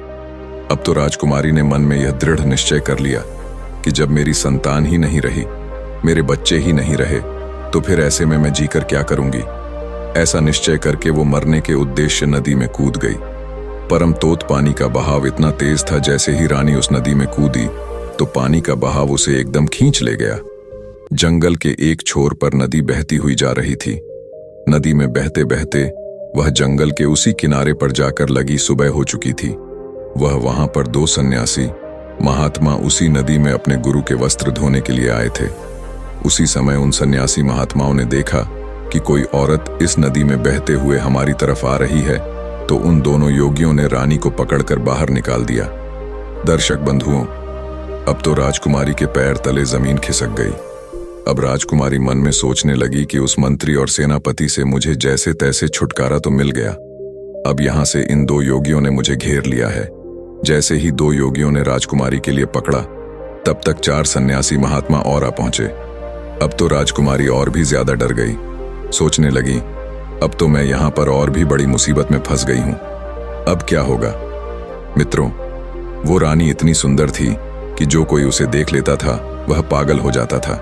अब तो राजकुमारी ने मन में यह दृढ़ निश्चय कर लिया कि जब मेरी संतान ही नहीं रही, मेरे बच्चे ही नहीं रहे, तो फिर ऐसे में मैं जीकर क्या करूंगी। ऐसा निश्चय करके वो मरने के उद्देश्य नदी में कूद गई। परम तोत पानी का बहाव इतना तेज था, जैसे ही रानी उस नदी में कूदी तो पानी का बहाव उसे एकदम खींच ले गया। जंगल के एक छोर पर नदी बहती हुई जा रही थी। नदी में बहते बहते वह जंगल के उसी किनारे पर जाकर लगी सुबह हो चुकी थी। वह वहां पर दो सन्यासी महात्मा उसी नदी में अपने गुरु के वस्त्र धोने के लिए आए थे। उसी समय उन सन्यासी महात्माओं ने देखा कि कोई औरत इस नदी में बहते हुए हमारी तरफ आ रही है, तो उन दोनों योगियों ने रानी को पकड़कर बाहर निकाल दिया। दर्शक बंधुओं, अब तो राजकुमारी के पैर तले जमीन खिसक गई। अब राजकुमारी मन में सोचने लगी कि उस मंत्री और सेनापति से मुझे जैसे तैसे छुटकारा तो मिल गया, अब यहां से इन दो योगियों ने मुझे घेर लिया है। जैसे ही दो योगियों ने राजकुमारी के लिए पकड़ा, तब तक 4 सन्यासी महात्मा और आ पहुंचे। अब तो राजकुमारी और भी ज्यादा डर गई। सोचने लगी, अब तो मैं यहां पर और भी बड़ी मुसीबत में फंस गई हूं। अब क्या होगा। मित्रों, वो रानी इतनी सुंदर थी कि जो कोई उसे देख लेता था वह पागल हो जाता था।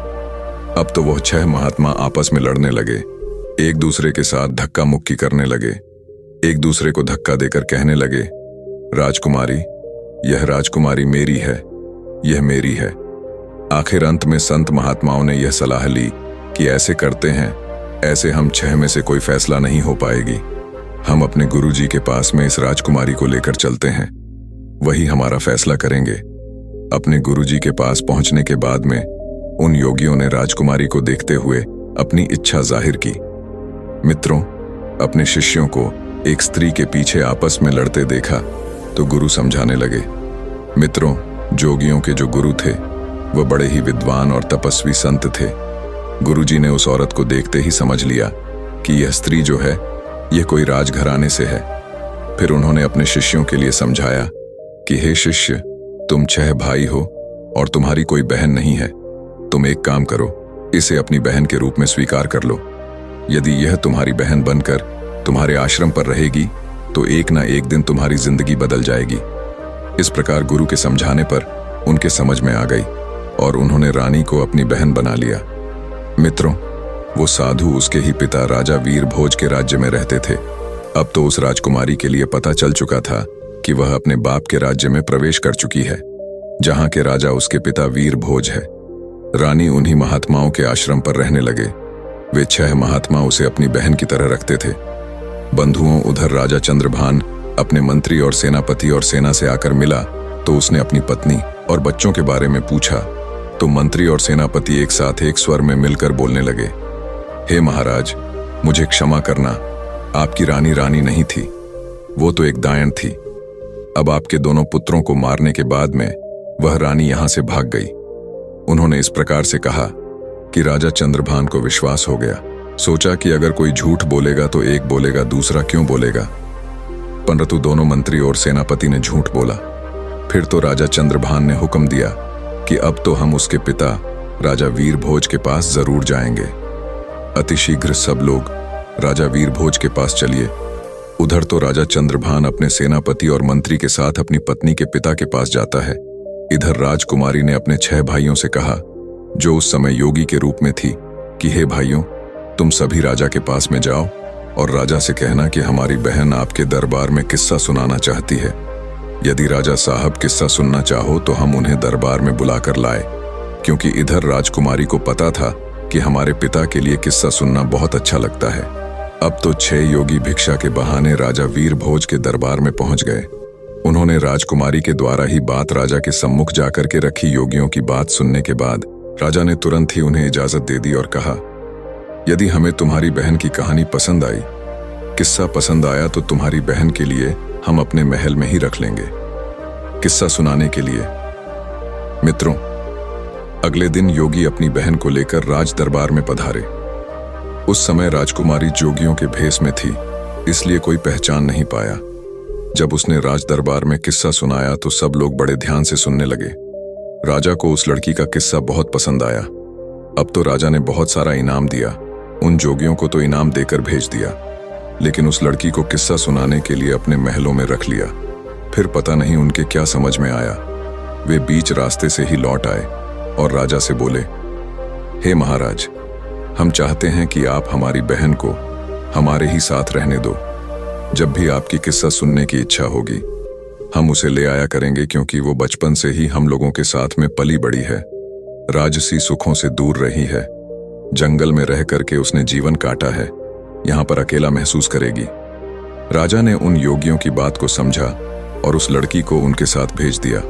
अब तो वह 6 महात्मा आपस में लड़ने लगे, एक दूसरे के साथ धक्का मुक्की करने लगे, एक दूसरे को धक्का देकर कहने लगे, राजकुमारी, यह राजकुमारी मेरी है, यह मेरी है। आखिर अंत में संत महात्माओं ने यह सलाह ली कि ऐसे करते हैं, ऐसे हम 6 में से कोई फैसला नहीं हो पाएगी। हम अपने गुरुजी के पास में इस राजकुमारी को लेकर चलते हैं, वही हमारा फैसला करेंगे। अपने गुरुजी के पास पहुंचने के बाद में उन योगियों ने राजकुमारी को देखते हुए अपनी इच्छा जाहिर की। मित्रों, अपने शिष्यों को एक स्त्री के पीछे आपस में लड़ते देखा तो गुरु समझाने लगे। मित्रों, जोगियों के जो गुरु थे वह बड़े ही विद्वान और तपस्वी संत थे। गुरुजी ने उस औरत को देखते ही समझ लिया कि यह स्त्री जो है यह कोई राजघराने से है। फिर उन्होंने अपने शिष्यों के लिए समझाया कि हे शिष्य, तुम 6 भाई हो और तुम्हारी कोई बहन नहीं है। तुम एक काम करो, इसे अपनी बहन के रूप में स्वीकार कर लो। यदि यह तुम्हारी बहन बनकर तुम्हारे आश्रम पर रहेगी तो एक ना एक दिन तुम्हारी जिंदगी बदल जाएगी। इस प्रकार गुरु के समझाने पर उनके समझ में आ गई और उन्होंने रानी को अपनी बहन बना लिया। मित्रों, वो साधु उसके ही पिता राजा वीर भोज के राज्य में रहते थे। अब तो उस राजकुमारी के लिए पता चल चुका था कि वह अपने बाप के राज्य में प्रवेश कर चुकी है, जहां के राजा उसके पिता वीर भोज है। रानी उन्हीं महात्माओं के आश्रम पर रहने लगे। वे 6 महात्मा उसे अपनी बहन की तरह रखते थे। बंधुओं, उधर राजा चंद्रभान अपने मंत्री और सेनापति और सेना से आकर मिला तो उसने अपनी पत्नी और बच्चों के बारे में पूछा तो मंत्री और सेनापति एक साथ एक स्वर में मिलकर बोलने लगे, हे महाराज, मुझे क्षमा करना, आपकी रानी रानी नहीं थी, वो तो एक दायन थी। अब आपके दोनों पुत्रों को मारने के बाद में वह रानी यहां से भाग गई। उन्होंने इस प्रकार से कहा कि राजा चंद्रभान को विश्वास हो गया सोचा कि अगर कोई झूठ बोलेगा तो एक बोलेगा, दूसरा क्यों बोलेगा। परंतु दोनों मंत्री और सेनापति ने झूठ बोला। फिर तो राजा चंद्रभान ने हुक्म दिया कि अब तो हम उसके पिता राजा वीरभोज के पास जरूर जाएंगे। अतिशीघ्र सब लोग राजा वीरभोज के पास चलिए। उधर तो राजा चंद्रभान अपने सेनापति और मंत्री के साथ अपनी पत्नी के पिता के पास जाता है। इधर राजकुमारी ने अपने 6 भाइयों से कहा, जो उस समय योगी के रूप में थी, कि हे भाइयों, तुम सभी राजा के पास में जाओ और राजा से कहना कि हमारी बहन आपके दरबार में किस्सा सुनाना चाहती है। यदि राजा साहब किस्सा सुनना चाहो तो हम उन्हें दरबार में बुलाकर लाए, क्योंकि इधर राजकुमारी को पता था कि हमारे पिता के लिए किस्सा सुनना बहुत अच्छा लगता है। अब तो 6 योगी भिक्षा के बहाने राजा वीरभोज के दरबार में पहुंच गए। उन्होंने राजकुमारी के द्वारा ही बात राजा के सम्मुख जाकर के रखी। योगियों की बात सुनने के बाद राजा ने तुरंत ही उन्हें इजाजत दे दी और कहा, यदि हमें तुम्हारी बहन की कहानी पसंद आई, किस्सा पसंद आया, तो तुम्हारी बहन के लिए हम अपने महल में ही रख लेंगे किस्सा सुनाने के लिए। मित्रों, अगले दिन योगी अपनी बहन को लेकर राज दरबार में पधारे। उस समय राजकुमारी जोगियों के भेष में थी, इसलिए कोई पहचान नहीं पाया। जब उसने राज दरबार में किस्सा सुनाया तो सब लोग बड़े ध्यान से सुनने लगे। राजा को उस लड़की का किस्सा बहुत पसंद आया। अब तो राजा ने बहुत सारा इनाम दिया। उन जोगियों को तो इनाम देकर भेज दिया, लेकिन उस लड़की को किस्सा सुनाने के लिए अपने महलों में रख लिया। फिर पता नहीं उनके क्या समझ में आया। वे बीच रास्ते से ही लौट आए और राजा से बोले, हे महाराज, हम चाहते हैं कि आप हमारी बहन को हमारे ही साथ रहने दो। जब भी आपकी किस्सा सुनने की इच्छा होगी, हम उसे ले आया करेंगे, क्योंकि वो बचपन से ही हम लोगों के साथ में पली बड़ी है। राजसी सुखों से दूर रही है, जंगल में रह करके उसने जीवन काटा है, यहाँ पर अकेला महसूस करेगी। राजा ने उन योगियों की बात को समझा और उस लड़की को उनके साथ भेज दिया।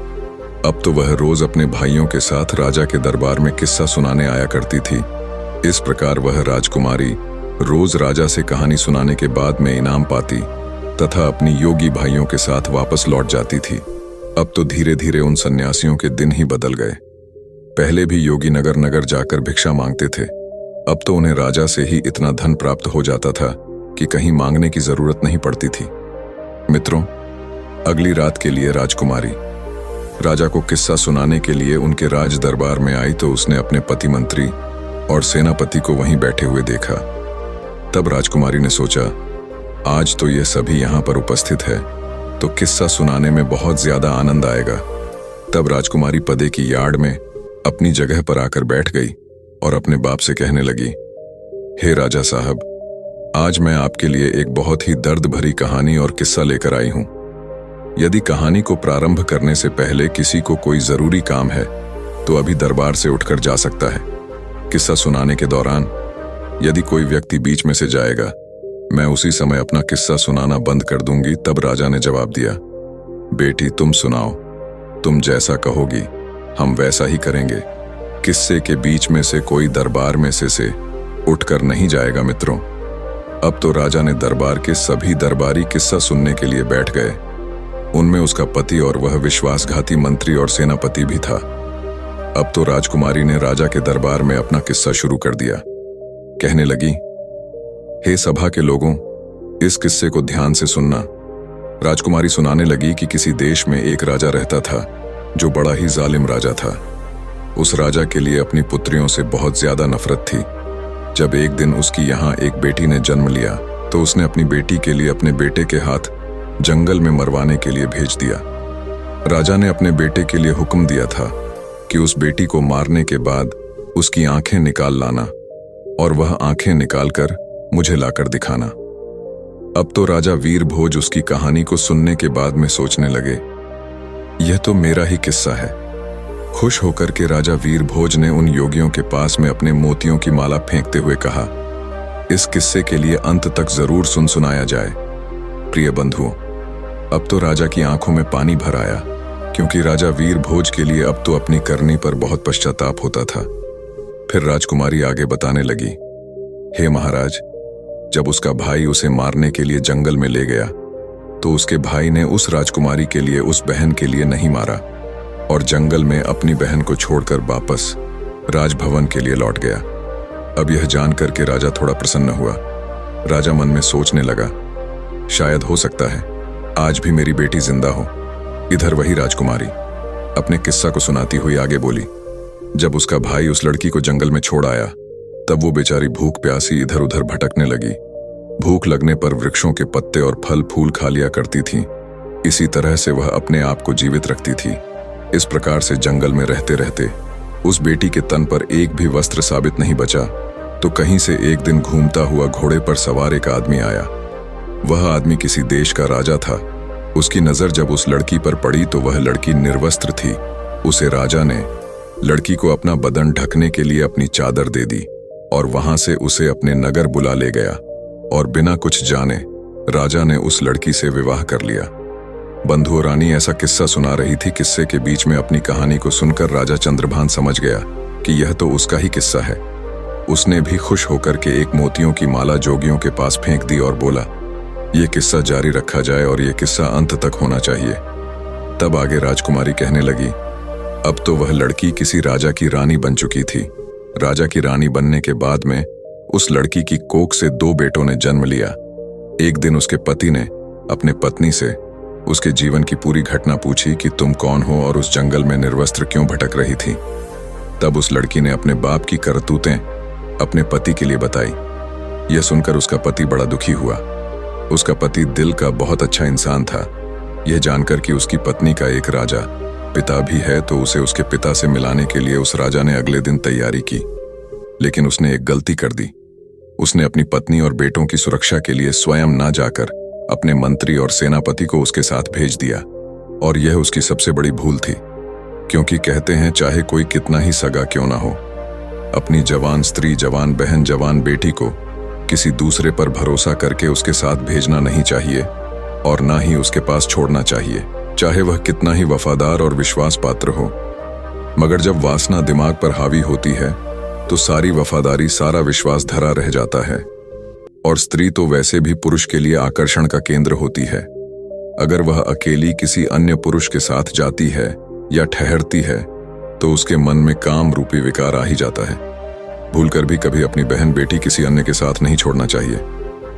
अब तो वह रोज अपने भाइयों के साथ राजा के दरबार में किस्सा सुनाने आया करती थी। इस प्रकार वह राजकुमारी रोज राजा से कहानी सुनाने के बाद में इनाम पाती तथा अपनी योगी भाइयों के साथ वापस लौट जाती थी। अब तो धीरे धीरे उन सन्यासियों के दिन ही बदल गए। पहले भी योगी नगर नगर जाकर भिक्षा मांगते थे, अब तो उन्हें राजा से ही इतना धन प्राप्त हो जाता था कि कहीं मांगने की जरूरत नहीं पड़ती थी। मित्रों, अगली रात के लिए राजकुमारी राजा को किस्सा सुनाने के लिए उनके राज दरबार में आई तो उसने अपने पति मंत्री और सेनापति को वहीं बैठे हुए देखा। तब राजकुमारी ने सोचा, आज तो ये सभी यहाँ पर उपस्थित है तो किस्सा सुनाने में बहुत ज्यादा आनंद आएगा। तब राजकुमारी पदे की यार्ड में अपनी जगह पर आकर बैठ गई और अपने बाप से कहने लगी, हे राजा साहब, आज मैं आपके लिए एक बहुत ही दर्द भरी कहानी और किस्सा लेकर आई हूं। यदि कहानी को प्रारंभ करने से पहले किसी को कोई जरूरी काम है तो अभी दरबार से उठकर जा सकता है। किस्सा सुनाने के दौरान यदि कोई व्यक्ति बीच में से जाएगा, मैं उसी समय अपना किस्सा सुनाना बंद कर दूंगी। तब राजा ने जवाब दिया, बेटी तुम सुनाओ, तुम जैसा कहोगी हम वैसा ही करेंगे। किस्से के बीच में से कोई दरबार में से उठकर नहीं जाएगा। मित्रों, अब तो राजा ने दरबार के सभी दरबारी किस्सा सुनने के लिए बैठ गए। उनमें उसका पति और वह विश्वासघाती मंत्री और सेनापति भी था। अब तो राजकुमारी ने राजा के दरबार में अपना किस्सा शुरू कर दिया। कहने लगी, हे सभा के लोगों, इस किस्से को ध्यान से सुनना। राजकुमारी सुनाने लगी कि किसी देश में एक राजा रहता था जो बड़ा ही जालिम राजा था। उस राजा के लिए अपनी पुत्रियों से बहुत ज्यादा नफरत थी। जब एक दिन उसकी यहाँ एक बेटी ने जन्म लिया तो उसने अपनी बेटी के लिए अपने बेटे के हाथ जंगल में मरवाने के लिए भेज दिया। राजा ने अपने बेटे के लिए हुक्म दिया था कि उस बेटी को मारने के बाद उसकी आंखें निकाल लाना और वह आंखें निकालकर मुझे लाकर दिखाना। अब तो राजा वीरभोज उसकी कहानी को सुनने के बाद में सोचने लगे, यह तो मेरा ही किस्सा है। खुश होकर के राजा वीरभोज ने उन योगियों के पास में अपने मोतियों की माला फेंकते हुए कहा, इस किस्से के लिए अंत तक जरूर सुनाया जाए। प्रिय बंधुओं, अब तो राजा की आंखों में पानी भर आया, क्योंकि राजा वीरभोज के लिए अब तो अपनी करनी पर बहुत पश्चाताप होता था। फिर राजकुमारी आगे बताने लगी, हे महाराज, जब उसका भाई उसे मारने के लिए जंगल में ले गया तो उसके भाई ने उस राजकुमारी के लिए उस बहन के लिए नहीं मारा और जंगल में अपनी बहन को छोड़कर वापस राजभवन के लिए लौट गया। अब यह जानकर के राजा थोड़ा प्रसन्न हुआ। राजा मन में सोचने लगा, शायद हो सकता है आज भी मेरी बेटी जिंदा हो। इधर वही राजकुमारी अपने किस्सा को सुनाती हुई आगे बोली, जब उसका भाई उस लड़की को जंगल में छोड़ आया तब वो बेचारी भूख प्यासी इधर उधर भटकने लगी। भूख लगने पर वृक्षों के पत्ते और फल फूल खा लिया करती थी। इसी तरह से वह अपने आप को जीवित रखती थी। इस प्रकार से जंगल में रहते रहते उस बेटी के तन पर एक भी वस्त्र साबित नहीं बचा तो कहीं से एक दिन घूमता हुआ घोड़े पर सवार एक आदमी आया। वह आदमी किसी देश का राजा था। उसकी नजर जब उस लड़की पर पड़ी तो वह लड़की निर्वस्त्र थी। उसे राजा ने लड़की को अपना बदन ढकने के लिए अपनी चादर दे दी और वहां से उसे अपने नगर बुला ले गया और बिना कुछ जाने राजा ने उस लड़की से विवाह कर लिया। बंधु और रानी ऐसा किस्सा सुना रही थी। किस्से के बीच में अपनी कहानी को सुनकर राजा चंद्रभान समझ गया कि यह तो उसका ही किस्सा है। उसने भी खुश होकर के एक मोतियों की माला जोगियों के पास फेंक दी और बोला, यह किस्सा जारी रखा जाए और यह किस्सा अंत तक होना चाहिए। तब आगे राजकुमारी कहने लगी, अब तो वह लड़की किसी राजा की रानी बन चुकी थी। राजा की रानी बनने के बाद में उस लड़की की कोख से 2 बेटों ने जन्म लिया। एक दिन उसके पति ने अपने पत्नी से उसके जीवन की पूरी घटना पूछी कि तुम कौन हो और उस जंगल में निर्वस्त्र क्यों भटक रही थी। तब उस लड़की ने अपने बाप की करतूतें अपने पति के लिए बताई। यह सुनकर उसका पति बड़ा दुखी हुआ। उसका पति दिल का बहुत अच्छा इंसान था। यह जानकर कि उसकी पत्नी का एक राजा पिता भी है तो उसे उसके पिता से मिलाने के लिए उस राजा ने अगले दिन तैयारी की। लेकिन उसने एक गलती कर दी। उसने अपनी पत्नी और बेटों की सुरक्षा के लिए स्वयं ना जाकर अपने मंत्री और सेनापति को उसके साथ भेज दिया और यह उसकी सबसे बड़ी भूल थी, क्योंकि कहते हैं चाहे कोई कितना ही सगा क्यों ना हो, अपनी जवान स्त्री, जवान बहन, जवान बेटी को किसी दूसरे पर भरोसा करके उसके साथ भेजना नहीं चाहिए और ना ही उसके पास छोड़ना चाहिए, चाहे वह कितना ही वफादार और विश्वास पात्र हो। मगर जब वासना दिमाग पर हावी होती है तो सारी वफादारी, सारा विश्वास धरा रह जाता है। और स्त्री तो वैसे भी पुरुष के लिए आकर्षण का केंद्र होती है। अगर वह अकेली किसी अन्य पुरुष के साथ जाती है या ठहरती है तो उसके मन में काम रूपी विकार आ ही जाता है। भूलकर भी कभी अपनी बहन बेटी किसी अन्य के साथ नहीं छोड़ना चाहिए,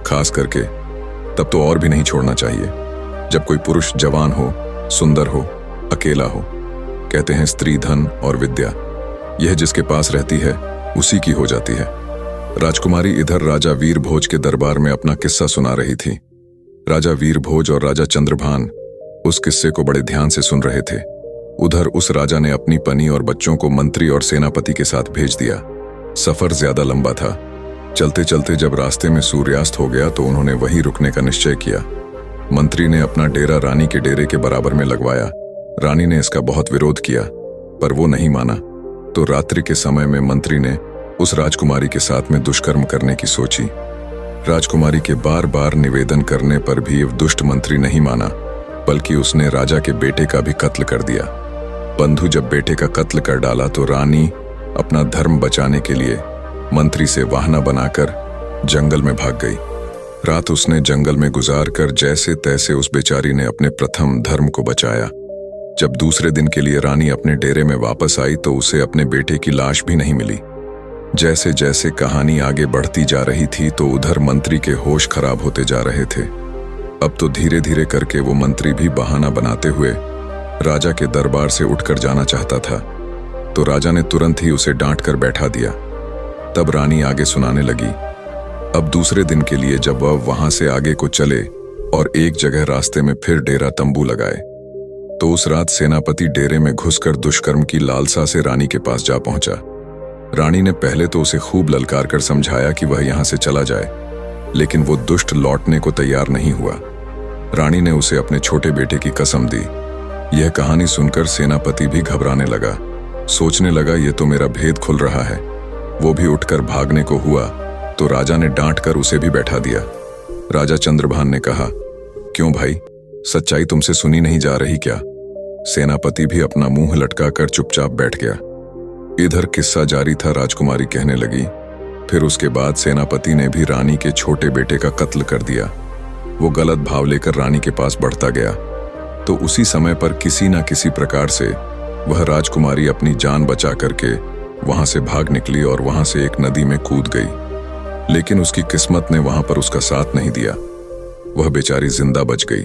खास करके तब तो और भी नहीं छोड़ना चाहिए जब कोई पुरुष जवान हो, सुंदर हो, अकेला हो। कहते हैं स्त्री धन और विद्या, यह जिसके पास रहती है उसी की हो जाती है। राजकुमारी इधर राजा वीरभोज के दरबार में अपना किस्सा सुना रही थी। राजा वीरभोज और राजा चंद्रभान उस किस्से को बड़े ध्यान से सुन रहे थे। उधर उस राजा ने अपनी पत्नी और बच्चों को मंत्री और सेनापति के साथ भेज दिया। सफर ज्यादा लंबा था। चलते चलते जब रास्ते में सूर्यास्त हो गया तो उन्होंने वहीं रुकने का निश्चय किया। मंत्री ने अपना डेरा रानी के डेरे के बराबर में लगवाया। रानी ने इसका बहुत विरोध किया पर वो नहीं माना। तो रात्रि के समय में मंत्री ने उस राजकुमारी के साथ में दुष्कर्म करने की सोची। राजकुमारी के बार बार निवेदन करने पर भी दुष्ट मंत्री नहीं माना, बल्कि उसने राजा के बेटे का भी कत्ल कर दिया। बंधु जब बेटे का कत्ल कर डाला तो रानी अपना धर्म बचाने के लिए मंत्री से वाहना बनाकर जंगल में भाग गई। रात उसने जंगल में गुजार कर जैसे तैसे उस बेचारी ने अपने प्रथम धर्म को बचाया। जब दूसरे दिन के लिए रानी अपने डेरे में वापस आई तो उसे अपने बेटे की लाश भी नहीं मिली। जैसे जैसे कहानी आगे बढ़ती जा रही थी तो उधर मंत्री के होश खराब होते जा रहे थे। अब तो धीरे धीरे करके वो मंत्री भी बहाना बनाते हुए राजा के दरबार से उठकर जाना चाहता था, तो राजा ने तुरंत ही उसे डांट कर बैठा दिया। तब रानी आगे सुनाने लगी। अब दूसरे दिन के लिए जब वह वहां से आगे को चले और एक जगह रास्ते में फिर डेरा तंबू लगाए तो उस रात सेनापति डेरे में घुसकर दुष्कर्म की लालसा से रानी के पास जा पहुंचा। रानी ने पहले तो उसे खूब ललकार कर समझाया कि वह यहां से चला जाए, लेकिन वो दुष्ट लौटने को तैयार नहीं हुआ। रानी ने उसे अपने छोटे बेटे की कसम दी। यह कहानी सुनकर सेनापति भी घबराने लगा। सोचने लगा ये तो मेरा भेद खुल रहा है। वो भी उठकर भागने को हुआ तो राजा ने डांट कर उसे भी बैठा दिया। राजा चंद्रभान ने कहा, क्यों भाई, सच्चाई तुमसे सुनी नहीं जा रही क्या? सेनापति भी अपना मुंह लटकाकर चुपचाप बैठ गया। इधर किस्सा जारी था। राजकुमारी कहने लगी, फिर उसके बाद सेनापति ने भी रानी के छोटे बेटे का कत्ल कर दिया। वो गलत भाव लेकर रानी के पास बढ़ता गया तो उसी समय पर किसी न किसी प्रकार से वह राजकुमारी अपनी जान बचा करके वहां से भाग निकली और वहां से एक नदी में कूद गई। लेकिन उसकी किस्मत ने वहां पर उसका साथ नहीं दिया। वह बेचारी जिंदा बच गई।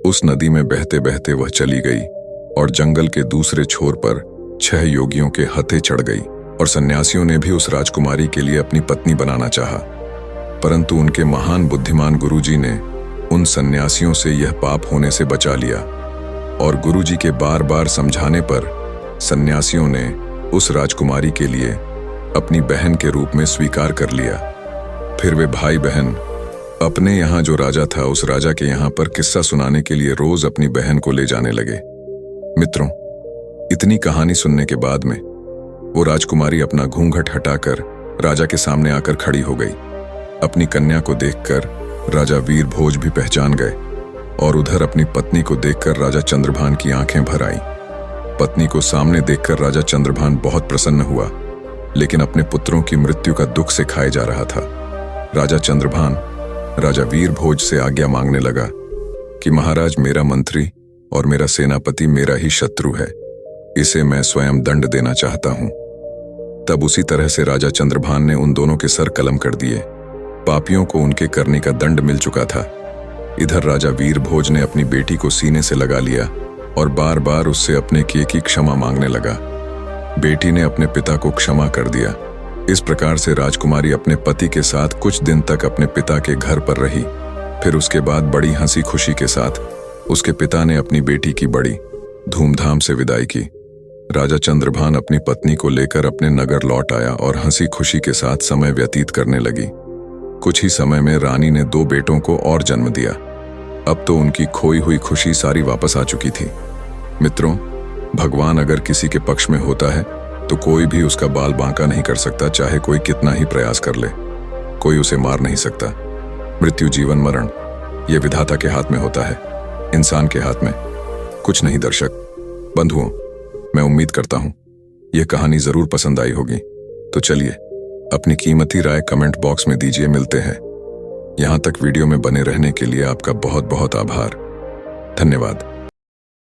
उस नदी में बहते बहते वह चली गई और जंगल के दूसरे छोर पर 6 योगियों के हथे चढ़ गई और सन्यासियों ने भी उस राजकुमारी के लिए अपनी पत्नी बनाना चाहा। परंतु उनके महान बुद्धिमान गुरुजी ने उन सन्यासियों से यह पाप होने से बचा लिया और गुरुजी के बार बार समझाने पर सन्यासियों ने उस राजकुमारी के लिए अपनी बहन के रूप में स्वीकार कर लिया। फिर वे भाई बहन अपने यहाँ जो राजा था उस राजा के यहाँ पर किस्सा सुनाने के लिए रोज अपनी बहन को ले जाने लगे। मित्रों, इतनी कहानी सुनने के बाद में वो राजकुमारी अपना घूंघट हटाकर राजा के सामने आकर खड़ी हो गई। अपनी कन्या को देखकर राजा वीर भोज भी पहचान गए और उधर अपनी पत्नी को देखकर राजा चंद्रभान की आंखें भर आईं। पत्नी को सामने देखकर राजा चंद्रभान बहुत प्रसन्न हुआ, लेकिन अपने पुत्रों की मृत्यु का दुख से खाए जा रहा था। राजा चंद्रभान राजा वीर भोज से आज्ञा मांगने लगा कि महाराज, मेरा मंत्री और मेरा सेनापति मेरा ही शत्रु है, इसे मैं स्वयं दंड देना चाहता हूं। तब उसी तरह से राजा चंद्रभान ने उन दोनों के सर कलम कर दिए। पापियों को उनके करने का दंड मिल चुका था। इधर राजा वीर भोज ने अपनी बेटी को सीने से लगा लिया और बार बार उससे अपने किए की क्षमा मांगने लगा। बेटी ने अपने पिता को क्षमा कर दिया। इस प्रकार से राजकुमारी अपने पति के साथ कुछ दिन तक अपने पिता के घर पर रही। फिर उसके बाद बड़ी हंसी खुशी के साथ उसके पिता ने अपनी बेटी की बड़ी धूमधाम से विदाई की। राजा चंद्रभान अपनी पत्नी को लेकर अपने नगर लौट आया और हंसी खुशी के साथ समय व्यतीत करने लगी। कुछ ही समय में रानी ने 2 बेटों को और जन्म दिया। अब तो उनकी खोई हुई खुशी सारी वापस आ चुकी थी। मित्रों, भगवान अगर किसी के पक्ष में होता है तो कोई भी उसका बाल बांका नहीं कर सकता, चाहे कोई कितना ही प्रयास कर ले। कोई उसे मार नहीं सकता। मृत्यु, जीवन, मरण ये विधाता के हाथ में होता है, इंसान के हाथ में कुछ नहीं। दर्शक बंधुओं, मैं उम्मीद करता हूं यह कहानी जरूर पसंद आई होगी। तो चलिए अपनी कीमती राय कमेंट बॉक्स में दीजिए। मिलते हैं। यहां तक वीडियो में बने रहने के लिए आपका बहुत बहुत आभार। धन्यवाद।